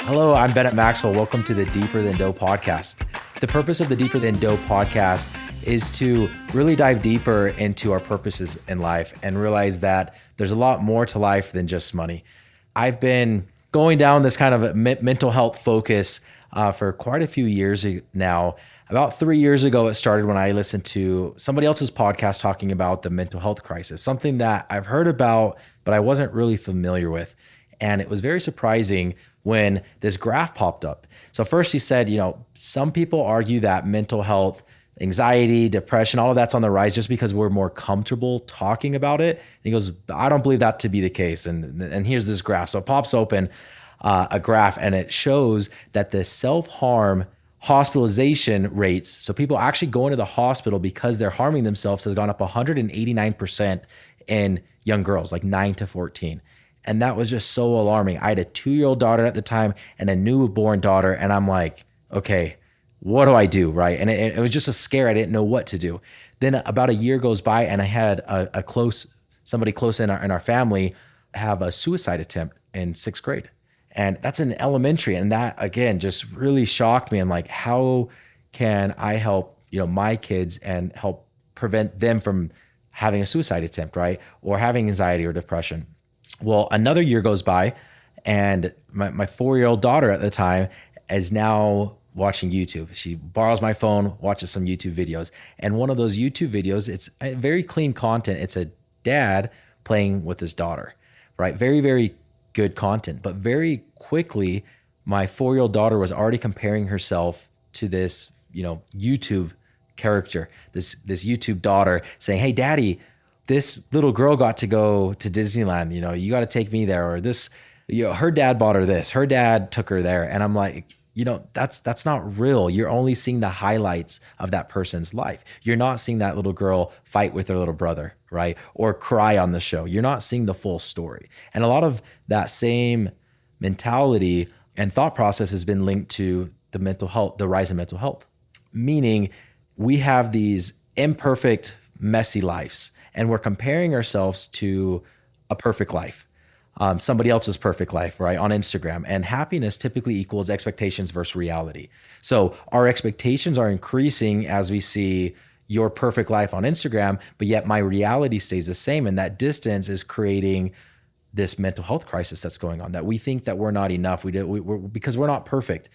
Hello, I'm Bennett Maxwell. Welcome to the Deeper Than Dough podcast. The purpose of the Deeper Than Dough podcast is to really dive deeper into our purposes in life and realize that there's a lot more to life than just money. I've been going down this kind of mental health focus for quite a few years now. About 3 years ago, it started when I listened to somebody else's podcast talking about the mental health crisis, something that I've heard about, but I wasn't really familiar with. And it was very surprising when this graph popped up. So first he said, some people argue that mental health, anxiety, depression, all of that's on the rise just because we're more comfortable talking about it. And he goes, I don't believe that to be the case. And here's this graph. So it pops open a graph and it shows that the self-harm hospitalization rates, so people actually go into the hospital because they're harming themselves, has gone up 189% in young girls, like 9 to 14. And that was just so alarming. I had a 2-year-old daughter at the time and a newborn daughter. And I'm like, okay, what do I do, right? And it was just a scare. I didn't know what to do. Then about a year goes by and I had somebody close in our family have a suicide attempt in 6th grade. And that's in elementary. And that, again, just really shocked me. I'm like, how can I help, my kids and help prevent them from having a suicide attempt, right? Or having anxiety or depression. Well, another year goes by and my 4-year-old daughter at the time is now watching YouTube. She borrows my phone, watches some YouTube videos. And one of those YouTube videos, it's a very clean content. It's a dad playing with his daughter, right? Very, very good content. But very quickly, my 4-year-old daughter was already comparing herself to this, YouTube character, this YouTube daughter saying, hey, daddy, this little girl got to go to Disneyland, you got to take me there. Or this, her dad bought her this, her dad took her there. And I'm like, that's not real. You're only seeing the highlights of that person's life. You're not seeing that little girl fight with her little brother, right? Or cry on the show. You're not seeing the full story. And a lot of that same mentality and thought process has been linked to the mental health, the rise in mental health. Meaning we have these imperfect, messy lives. And we're comparing ourselves to a perfect life, somebody else's perfect life, right, on Instagram. And happiness typically equals expectations versus reality. So our expectations are increasing as we see your perfect life on Instagram, but yet my reality stays the same. And that distance is creating this mental health crisis that's going on, that we think that we're not enough. We're because we're not perfect,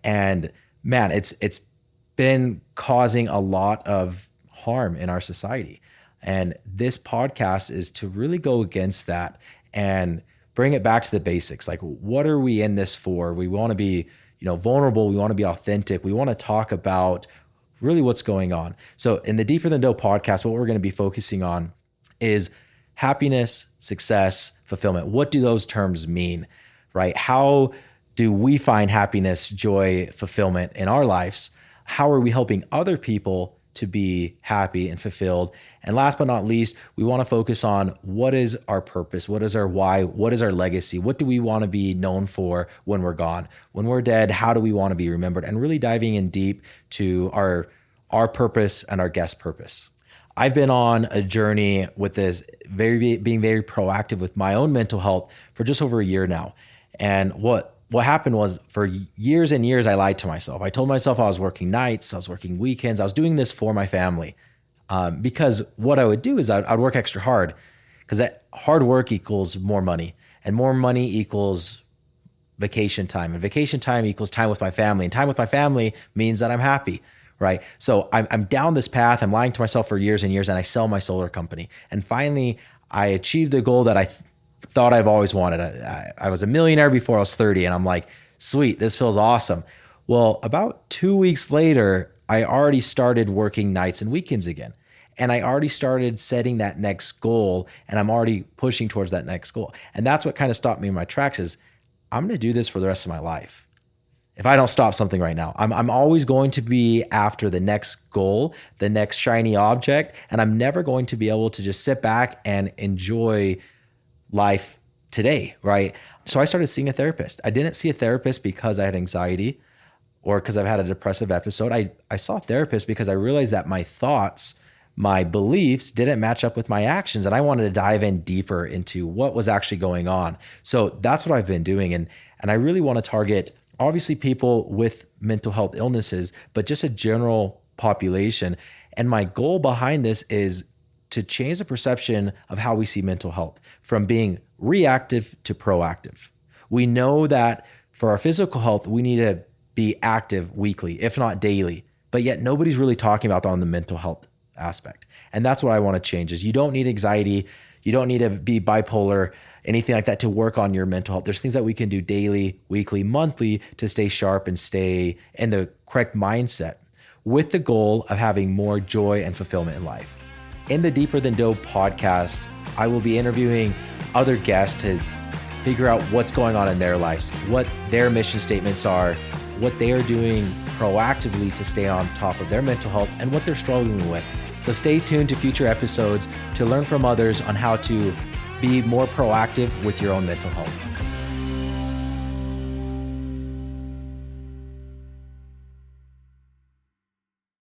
And man, it's been causing a lot of harm in our society. And this podcast is to really go against that and bring it back to the basics. Like, what are we in this for? We want to be, vulnerable. We want to be authentic. We want to talk about really what's going on. So in the Deeper Than Dough podcast, what we're going to be focusing on is happiness, success, fulfillment. What do those terms mean, right? How do we find happiness, joy, fulfillment in our lives? How are we helping other people to be happy and fulfilled? And last but not least, we want to focus on what is our purpose? What is our why? What is our legacy? What do we want to be known for when we're gone? When we're dead, how do we want to be remembered? And really diving in deep to our purpose and our guest purpose. I've been on a journey with this, being very proactive with my own mental health for just over a year now. And what happened was, for years and years, I lied to myself. I told myself I was working nights, I was working weekends, I was doing this for my family. Because what I would do is I'd work extra hard, because that hard work equals more money, and more money equals vacation time, and vacation time equals time with my family, and time with my family means that I'm happy, right? So I'm down this path. I'm lying to myself for years and years, and I sell my solar company. And finally, I achieved the goal that I thought I've always wanted. I was a millionaire before I was 30, and I'm like, sweet, this feels awesome. Well, about 2 weeks later, I already started working nights and weekends again. And I already started setting that next goal, and I'm already pushing towards that next goal. And that's what kind of stopped me in my tracks is, I'm going to do this for the rest of my life. If I don't stop something right now, I'm always going to be after the next goal, the next shiny object, and I'm never going to be able to just sit back and enjoy life today, right? So I started seeing a therapist. I didn't see a therapist because I had anxiety or because I've had a depressive episode. I saw a therapist because I realized that my thoughts, my beliefs didn't match up with my actions, and I wanted to dive in deeper into what was actually going on. So that's what I've been doing. And And I really want to target obviously people with mental health illnesses, but just a general population. And my goal behind this is to change the perception of how we see mental health from being reactive to proactive. We know that for our physical health, we need to be active weekly, if not daily, but yet nobody's really talking about that on the mental health aspect. And that's what I want to change is you don't need anxiety. You don't need to be bipolar, anything like that to work on your mental health. There's things that we can do daily, weekly, monthly to stay sharp and stay in the correct mindset with the goal of having more joy and fulfillment in life. In the Deeper Than Dope podcast, I will be interviewing other guests to figure out what's going on in their lives, what their mission statements are, what they are doing proactively to stay on top of their mental health and what they're struggling with. So stay tuned to future episodes to learn from others on how to be more proactive with your own mental health.